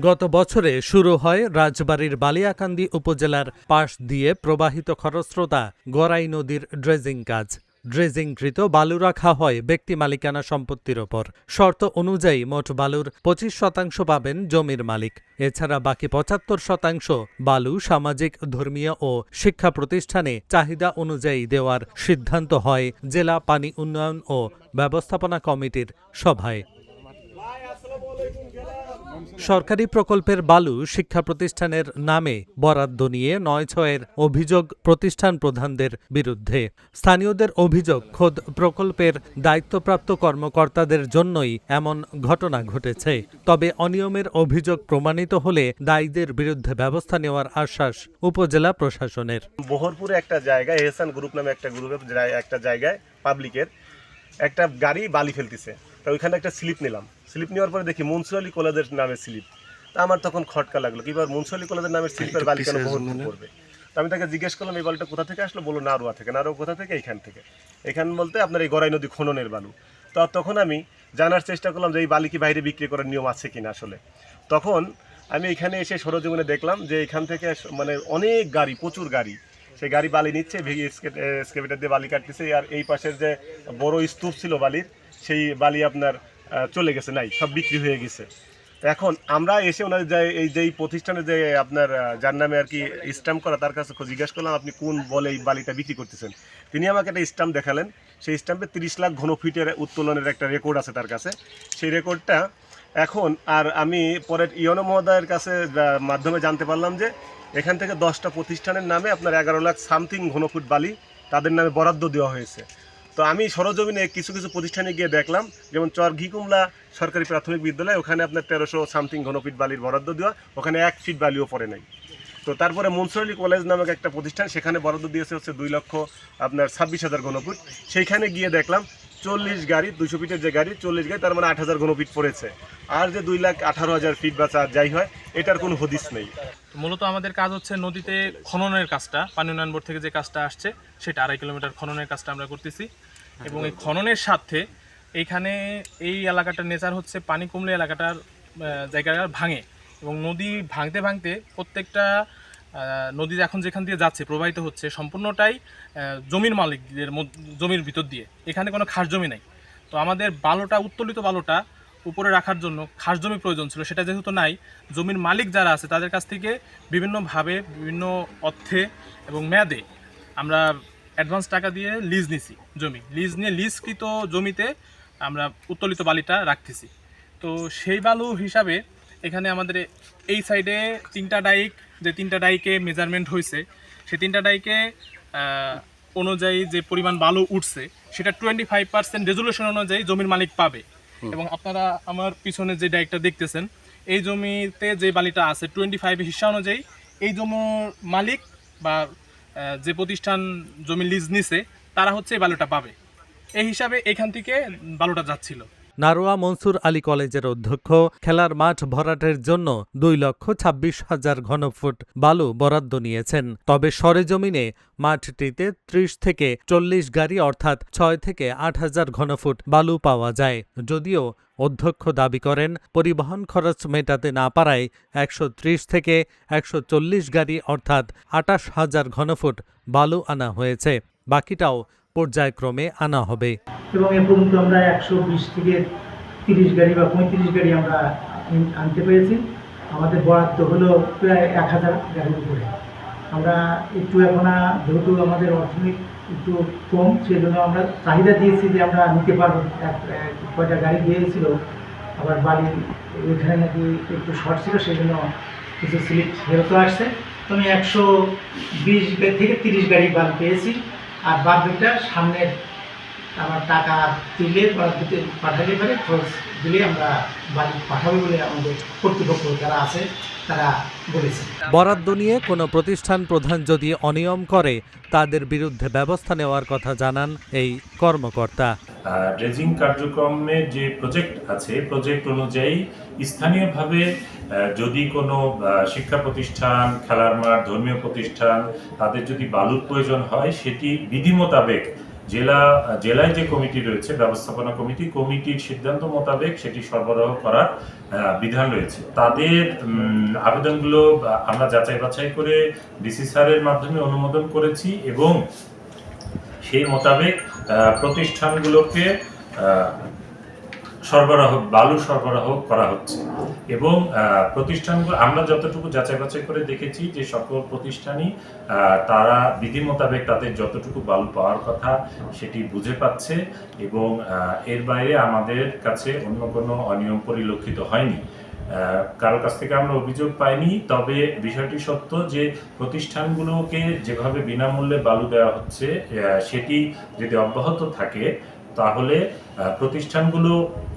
গত বছরে শুরু হয় রাজবাড়ীর বালিয়াকান্দি উপজেলার পাশ দিয়ে প্রবাহিত খরস্রোতা গড়াই নদীর ড্রেজিং কাজ। ড্রেজিংকৃত বালু রাখা হয় ব্যক্তি মালিকানা সম্পত্তির ওপর। শর্ত অনুযায়ী মোট বালুর 25% পাবেন জমির মালিক। এছাড়া বাকি 75% বালু সামাজিক, ধর্মীয় ও শিক্ষা প্রতিষ্ঠানে চাহিদা অনুযায়ী দেওয়ার সিদ্ধান্ত হয় জেলা পানি উন্নয়ন ও ব্যবস্থাপনা কমিটির সভায়। সরকারি প্রকল্পের বালু শিক্ষা প্রতিষ্ঠানের নামে বরাদ্দ নিয়ে ৯/৬-এর অভিযোগ প্রতিষ্ঠান প্রধানদের বিরুদ্ধে। স্থানীয়দের অভিযোগ, খোদ প্রকল্পের দায়িত্বপ্রাপ্ত কর্মকর্তাদের জন্যই এমন ঘটনা ঘটেছে। তবে অনিয়মের অভিযোগ প্রমাণিত হলে দায়ীদের বিরুদ্ধে ব্যবস্থা নেওয়ার আশ্বাস উপজেলা প্রশাসনের। বহরপুরে একটা জায়গায় এহসান গ্রুপ নামে একটা জায়গায় পাবলিকের একটা গাড়ি বালি ফেলতেছে। তো ওইখানে একটা স্লিপ নিলাম। স্লিপ নেওয়ার পরে দেখি মনসুর আলী কলেজের নামের স্লিপ। তা আমার তখন খটকা লাগলো, কিবার মনসুর আলী কলেজের নামের স্লিপের বালি কেন বহরপুর করবে। তো আমি তাকে জিজ্ঞেস করলাম এই বালুটা কোথা থেকে আসলো, বললো নারোয়া থেকে। নারোয়া কোথা থেকে? এইখান থেকে। এখান বলতে আপনার এই গড়াই নদী খননের বালু। তো তখন আমি জানার চেষ্টা করলাম যে এই বালি কি বাইরে বিক্রি করার নিয়ম আছে কিনা আসলে। তখন আমি এখানে এসে সরজমিনে দেখলাম যে এখান থেকে মানে অনেক গাড়ি, প্রচুর গাড়ি, সেই গাড়ি বালি নিচ্ছে, ভেঙে এক্সকেভেটর দিয়ে বালি কাটতেছে। আর এই পাশের যে বড় স্তূপ ছিল বালির, সেই বালি আপনার চলে গেছে, নাই, সব বিক্রি হয়ে গেছে। এখন আমরা এসে ওনার যেই প্রতিষ্ঠানে যে আপনার যার নামে আর কি স্ট্যাম্প করা, তার কাছে জিজ্ঞাসা করলাম আপনি কোন বলে এই বালিটা বিক্রি করতেছেন। তিনি আমাকে একটা স্ট্যাম্প দেখালেন। সেই স্ট্যাম্পে 30 লাখ ঘনফিটের উত্তোলনের একটা রেকর্ড আছে তার কাছে। সেই রেকর্ডটা এখন আর আমি পরে ইয়নো মহোদয়ের কাছে মাধ্যমে জানতে পারলাম যে এখান থেকে 10টা প্রতিষ্ঠানের নামে আপনার 11 লাখ সামথিং ঘনফুট বালি তাদের নামে বরাদ্দ দেওয়া হয়েছে। তো আমি সরজমিনে কিছু কিছু প্রতিষ্ঠানে গিয়ে দেখলাম, যেমন চর ঘিকুমলা সরকারি প্রাথমিক বিদ্যালয়, ওখানে আপনার 1300 সামথিং ঘনফিট বালির বরাদ্দ দেওয়া, ওখানে 1 ফিট বালিও পড়ে নাই। তো তারপরে মনসুর আলী কলেজ নামক একটা প্রতিষ্ঠান, সেখানে বরাদ্দ দিয়েছে হচ্ছে 2 লক্ষ আপনার 26,000 ঘনফুট। সেইখানে গিয়ে দেখলাম 40 গাড়ি, 200 ফিটের যে গাড়ি 40 গাড়ি, তার মানে 8,000 ঘনফিট পড়েছে। আর যে 2,18,000 ফিট বা যাই হয়, এটার কোনো হদিস নেই। মূলত আমাদের কাজ হচ্ছে নদীতে খননের কাজটা, পানি উন্নয়ন বোর্ড থেকে যে কাজটা আসছে সেটা 2.5 কিলোমিটার খননের কাজটা আমরা করতেছি। এবং এই খননের সাথে এইখানে এই এলাকাটার নেচার হচ্ছে পানি কমলে এলাকাটার জায়গাটা ভাঙে, এবং নদী ভাঙতে ভাঙতে প্রত্যেকটা নদী এখন যেখান দিয়ে যাচ্ছে, প্রবাহিত হচ্ছে, সম্পূর্ণটাই জমির মালিকদের জমির ভিতর দিয়ে। এখানে কোনো খাস জমি নাই। তো আমাদের বালুটা, উত্তোলিত বালুটা উপরে রাখার জন্য খাস জমি প্রয়োজন ছিল। সেটা যেহেতু নাই, জমির মালিক যারা আছে তাদের কাছ থেকে বিভিন্নভাবে, বিভিন্ন অর্থে এবং মেয়াদে আমরা অ্যাডভান্স টাকা দিয়ে লিজ নিছি। জমি লিজ নিয়ে লিজকৃত জমিতে আমরা উত্তোলিত বালিটা রাখতেছি। তো সেই বালু হিসাবে এখানে আমাদের এই সাইডে 3টা ডাইক, যে 3টা ডাইকে মেজারমেন্ট হয়েছে, সেই 3টা ডাইকে অনুযায়ী যে পরিমাণ বালু উঠছে সেটা 25% রেজুলেশন অনুযায়ী জমির মালিক পাবে। এবং আপনারা আমার পিছনে যে ডাইকটা দেখতেছেন, এই জমিতে যে বালিটা আছে 25 হিস্সা অনুযায়ী এই জমির মালিক বা যে প্রতিষ্ঠান জমি লিজ নিছে তারা হচ্ছে এই বালুটা পাবে। এই হিসাবে এখান থেকে বালুটা যাচ্ছিল। নারোয়া মনসুর আলী কলেজের অধ্যক্ষ খেলার মাঠ ভরাটের জন্য 2,26,000 ঘনফুট বালু বরাদ্দ নিয়েছেন। তবে সরেজমিনে মাঠটিতে 30 থেকে 40 গাড়ি অর্থাৎ 6 থেকে 8,000 ঘনফুট বালু পাওয়া যায়। যদিও অধ্যক্ষ দাবি করেন পরিবহন খরচ মেটাতে না পারায় 130 থেকে 140 গাড়ি অর্থাৎ 28,000 ঘনফুট বালু আনা হয়েছে। বাকিটাও পর্যায়ক্রমে আনা হবে। এবং এ পর্যন্ত আমরা 120 থেকে 30 গাড়ি বা 35 গাড়ি আমরা আনতে পেরেছি। আমাদের বরাদ্দ হলো প্রায় 1000 গাড়ির উপরে। আমরা একটু এখন যেহেতু আমাদের অর্থনৈতিক একটু কম, সেই জন্য আমরা চাহিদা দিয়েছি যে আমরা নিতে পারবো। কয়টা গাড়ি দিয়েছিল, আবার বালি ওইখানে নাকি একটু শর্ট ছিল, সেই জন্য কিছু স্লিপ ফেরত আসছে। তো আমি 120 থেকে 30 গাড়ি বালি পেয়েছি। আর বাকিটা সামনের আমার টাকা তুলে পাঠালে পারে, খরচ দিলে আমরা বাড়ি পাঠাবো বলে আমাদের কর্তৃপক্ষ যারা আছে তারা বলেছে। বরাদ্দ নিয়ে কোনো প্রতিষ্ঠান প্রধান যদি অনিয়ম করে তাদের বিরুদ্ধে ব্যবস্থা নেওয়ার কথা জানান এই কর্মকর্তা। ড্রেজিং কার্যক্রমে যে প্রজেক্ট আছে, প্রজেক্ট অনুযায়ী স্থানীয়ভাবে যদি কোনো শিক্ষা প্রতিষ্ঠান, খেলার মাঠ, ধর্মীয় প্রতিষ্ঠান, তাদের যদি বালুর প্রয়োজন হয়, সেটি বিধি মোতাবেক জেলায় যে কমিটি রয়েছে, ব্যবস্থাপনা কমিটির সিদ্ধান্ত মোতাবেক সেটি সরবরাহ করার বিধান রয়েছে। তাদের আবেদনগুলো আমরা যাচাই বাছাই করে ডিসি স্যারের মাধ্যমে অনুমোদন করেছি এবং সেই মোতাবেক প্রতিষ্ঠানগুলোকে বালু সরবরাহ করা হচ্ছে এবং প্রতিষ্ঠানগুলো আমরা যতটুকু যাচাই বাছাই করে দেখেছি যে সকল প্রতিষ্ঠানই তারা বিধি মোতাবেক তাদের যতটুকু বালু পাওয়ার কথা সেটি বুঝে পাচ্ছে এবং এর বাইরে আমাদের কাছে অন্য কোনো অনিয়ম পরিলক্ষিত হয়নি। কারোর কাছ থেকে আমরা অভিযোগ পাইনি। তবে বিষয়টি সত্য যে প্রতিষ্ঠানগুলোকে যেভাবে বিনামূল্যে বালু দেওয়া হচ্ছে সেটি যদি অব্যাহত থাকে তাহলে প্রতিষ্ঠানগুলো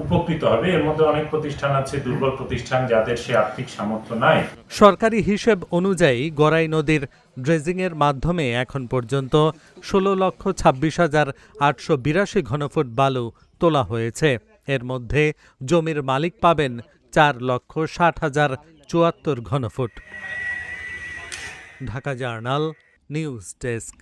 উপকৃত হবে। এর মধ্যে অনেক প্রতিষ্ঠান আছে, দুর্বল প্রতিষ্ঠান, যাদের সে আর্থিক সামর্থ্য নাই। সরকারি হিসেব অনুযায়ী গড়াই নদীর ড্রেজিংয়ের মাধ্যমে এখন পর্যন্ত 16,26,882 ঘনফুট বালু তোলা হয়েছে। এর মধ্যে জমির মালিক পাবেন 4,60,074 ঘনফুট। Dhaka journal news desk.